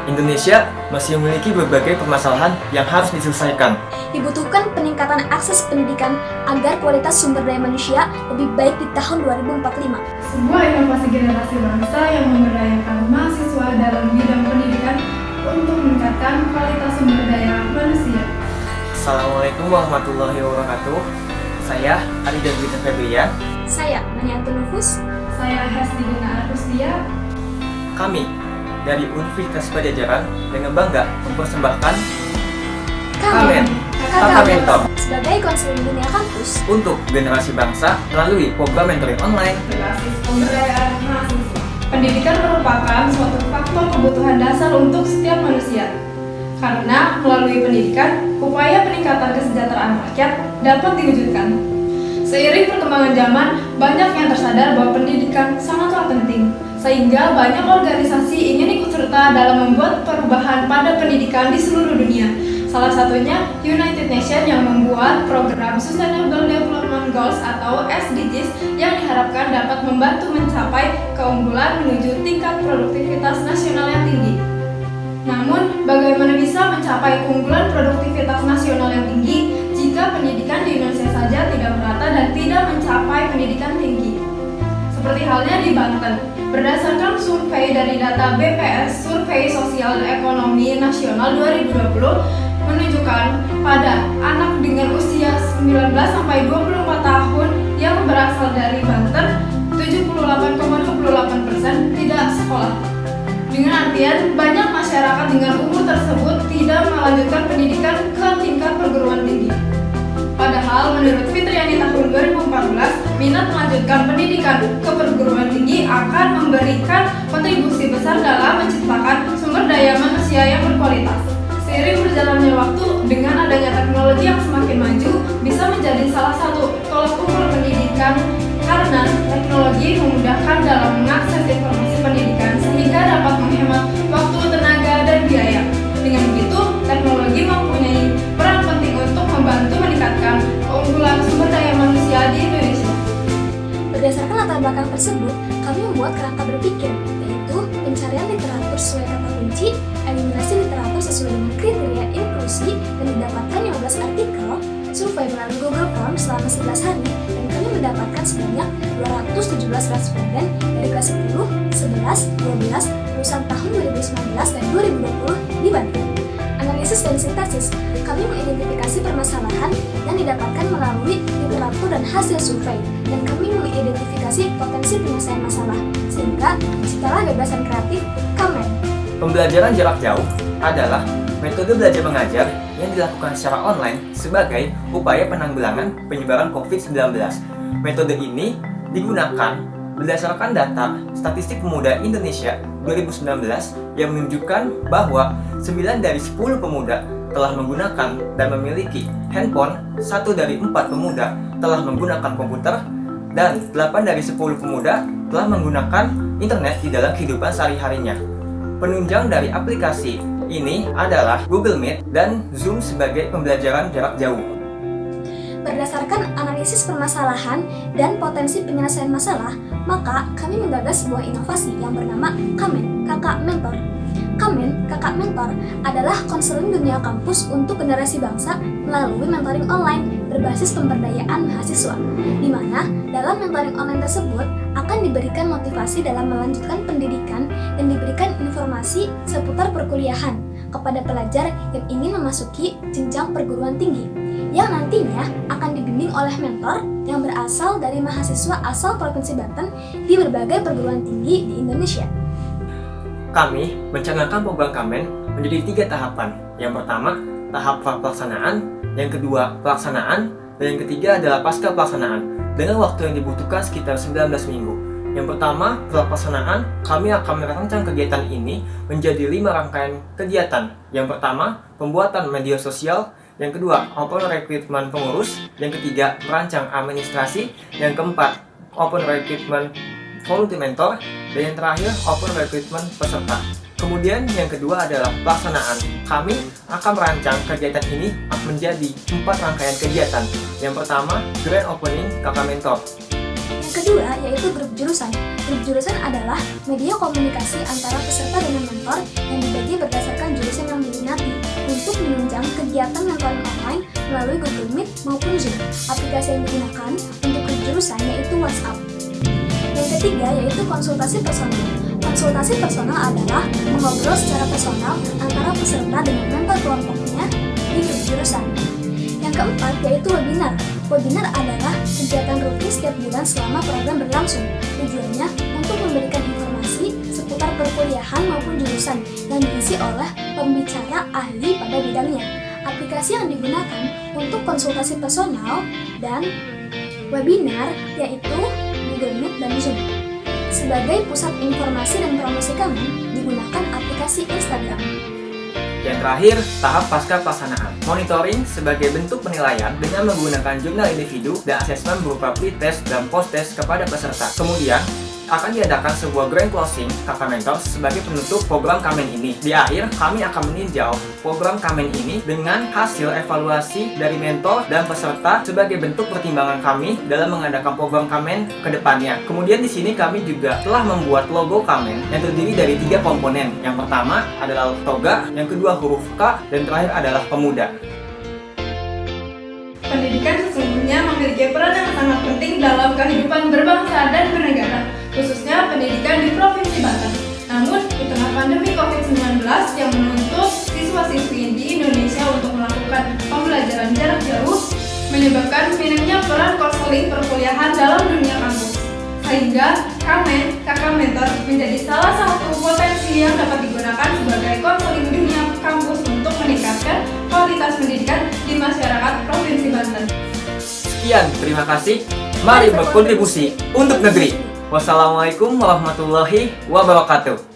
Indonesia masih memiliki berbagai permasalahan yang harus diselesaikan. Dibutuhkan peningkatan akses pendidikan agar kualitas sumber daya manusia lebih baik di tahun 2045. Sebuah inovasi generasi bangsa yang memberdayakan mahasiswa dalam bidang pendidikan untuk meningkatkan kualitas sumber daya manusia. Assalamualaikum warahmatullahi wabarakatuh. Saya Arida Dwi Febrian. Saya Maniantu Nufus. Saya Hesti Dina Arustia. Kami dari Universitas Padjadjaran dengan bangga mempersembahkan Kamen, Kakak Mentor sebagai konseling dunia kampus untuk generasi bangsa melalui program mentoring online. Berbasis pemberdayaan mahasiswa. Pendidikan merupakan suatu faktor kebutuhan dasar untuk setiap manusia. Karena melalui pendidikan, upaya peningkatan kesejahteraan rakyat dapat diwujudkan. Seiring perkembangan zaman, banyak yang tersadar bahwa pendidikan sangatlah penting, sehingga banyak organisasi ingin ikut serta dalam membuat perubahan pada pendidikan di seluruh dunia. Salah satunya United Nations yang membuat program Sustainable Development Goals atau SDGs yang diharapkan dapat membantu mencapai keunggulan menuju tingkat produktivitas nasional yang tinggi. Namun, bagaimana bisa mencapai keunggulan produktivitas nasional yang tinggi jika pendidikan di Indonesia saja tidak merata dan tidak mencapai pendidikan tinggi? Seperti halnya di Banten, berdasarkan survei dari data BPS Survei Sosial dan Ekonomi Nasional 2020 menunjukkan pada anak dengan usia 19-24 tahun yang berasal dari Banten, 78,28% tidak sekolah. Dengan artian, banyak masyarakat dengan umur tersebut tidak melanjutkan pendidikan ke tingkat perguruan tinggi. Padahal menurut Fitriani tahun 2014, minat melanjutkan pendidikan ke perguruan tinggi akan memberikan kontribusi besar dalam menciptakan sumber daya manusia yang berkualitas. Seiring berjalannya waktu, dengan adanya teknologi yang semakin maju, bisa menjadi salah satu tolak ukur pendidikan karena teknologi memudahkan dalam mengakses informasi pendidikan sehingga dapat menghemat waktu, tenaga, dan biaya. Dengan begitu, teknologi mempunyai peran penting untuk membantu meningkatkan keunggulan sumber daya manusia di Indonesia. Berdasarkan latar belakang tersebut, kami membuat kerangka berpikir, yaitu pencarian literatur sesuai kata kunci, eliminasi literatur sesuai dengan kriteria inklusi, dan mendapatkan 15 artikel, survei melalui Google Form selama 11 hari, dan kami mendapatkan sebanyak 217 responden dari kelas 10, 11, 12, lulusan tahun 2019 dan 2020 di Banten. Analisis dan sintesis, kami mengidentifikasi permasalahan yang didapatkan melalui literatur dan hasil survei, dan kami mengidentifikasi potensi penyelesaian masalah, sehingga setelah gagasan kreatif, Kamen. Pembelajaran jarak jauh adalah metode belajar mengajar yang dilakukan secara online sebagai upaya penanggulangan penyebaran COVID-19. Metode ini digunakan berdasarkan data Statistik Pemuda Indonesia 2019 yang menunjukkan bahwa 9 dari 10 pemuda telah menggunakan dan memiliki handphone, 1 dari 4 pemuda telah menggunakan komputer, dan 8 dari 10 pemuda telah menggunakan internet di dalam kehidupan sehari-harinya. Penunjang dari aplikasi ini adalah Google Meet dan Zoom sebagai pembelajaran jarak jauh. Berdasarkan analisis permasalahan dan potensi penyelesaian masalah, maka kami menggagas sebuah inovasi yang bernama Kamen, Kakak Mentor. Kamen, Kakak Mentor adalah konseling dunia kampus untuk generasi bangsa melalui mentoring online berbasis pemberdayaan mahasiswa, di mana dalam mentoring online tersebut akan diberikan motivasi dalam melanjutkan pendidikan dan diberikan informasi seputar perkuliahan kepada pelajar yang ingin memasuki jenjang perguruan tinggi, yang nantinya akan dibimbing oleh mentor yang berasal dari mahasiswa asal Provinsi Banten di berbagai perguruan tinggi di Indonesia. Kami mencanangkan program Kamen menjadi 3 tahapan. Yang pertama, tahap pelaksanaan, yang kedua, pelaksanaan, dan yang ketiga adalah pasca pelaksanaan, dengan waktu yang dibutuhkan sekitar 19 minggu. Yang pertama, pelaksanaan, kami akan merancang kegiatan ini menjadi 5 rangkaian kegiatan. Yang pertama, pembuatan media sosial. Yang kedua, open recruitment pengurus. Yang ketiga, merancang administrasi. Yang keempat, open recruitment volunteer mentor. Dan yang terakhir, open recruitment peserta. Kemudian yang kedua adalah pelaksanaan. Kami akan merancang kegiatan ini menjadi 4 rangkaian kegiatan. Yang pertama, grand opening Kakak Mentor. Yang kedua yaitu grup jurusan. Grup jurusan adalah media komunikasi antara peserta dengan mentor yang dibagi berdasarkan kegiatan mentoring online melalui Google Meet maupun Zoom. Aplikasi yang digunakan untuk jurusan yaitu WhatsApp. Yang ketiga yaitu konsultasi personal. Konsultasi personal adalah mengobrol secara personal antara peserta dengan mentor kelompoknya di jurusan. Yang keempat yaitu webinar. Webinar adalah kegiatan rutin setiap bulan selama program berlangsung. Tujuannya untuk memberikan informasi seputar perkuliahan maupun jurusan yang diisi oleh pembicara ahli pada bidangnya. Aplikasi yang digunakan untuk konsultasi personal dan webinar yaitu Google Meet dan Zoom. Sebagai pusat informasi dan promosi Kamen, digunakan aplikasi Instagram. Yang terakhir, tahap pasca pelaksanaan. Monitoring sebagai bentuk penilaian dengan menggunakan jurnal individu dan asesmen berupa pre-test dan post-test kepada peserta. Kemudian, akan diadakan sebuah grand closing kakak mentor sebagai penutup program Kamen ini. Di akhir, kami akan meninjau program Kamen ini dengan hasil evaluasi dari mentor dan peserta sebagai bentuk pertimbangan kami dalam mengadakan program Kamen ke depannya. Kemudian di sini kami juga telah membuat logo Kamen yang terdiri dari 3 komponen. Yang pertama adalah toga, yang kedua huruf K, dan terakhir adalah pemuda. Pendidikan sesungguhnya memiliki peran yang sangat penting dalam kehidupan berbangsa dan bernegara, khususnya pendidikan di Provinsi Banten. Namun, di tengah pandemi COVID-19 yang menuntut siswa-siswi di Indonesia untuk melakukan pembelajaran jarak jauh, menyebabkan minimnya peran konseling perkuliahan dalam dunia kampus. Sehingga, Kamen, kakak mentor, menjadi salah satu potensi yang dapat digunakan sebagai konseling dunia kampus untuk meningkatkan kualitas pendidikan di masyarakat Provinsi Banten. Sekian, terima kasih. Mari berkontribusi untuk negeri. Wassalamualaikum warahmatullahi wabarakatuh.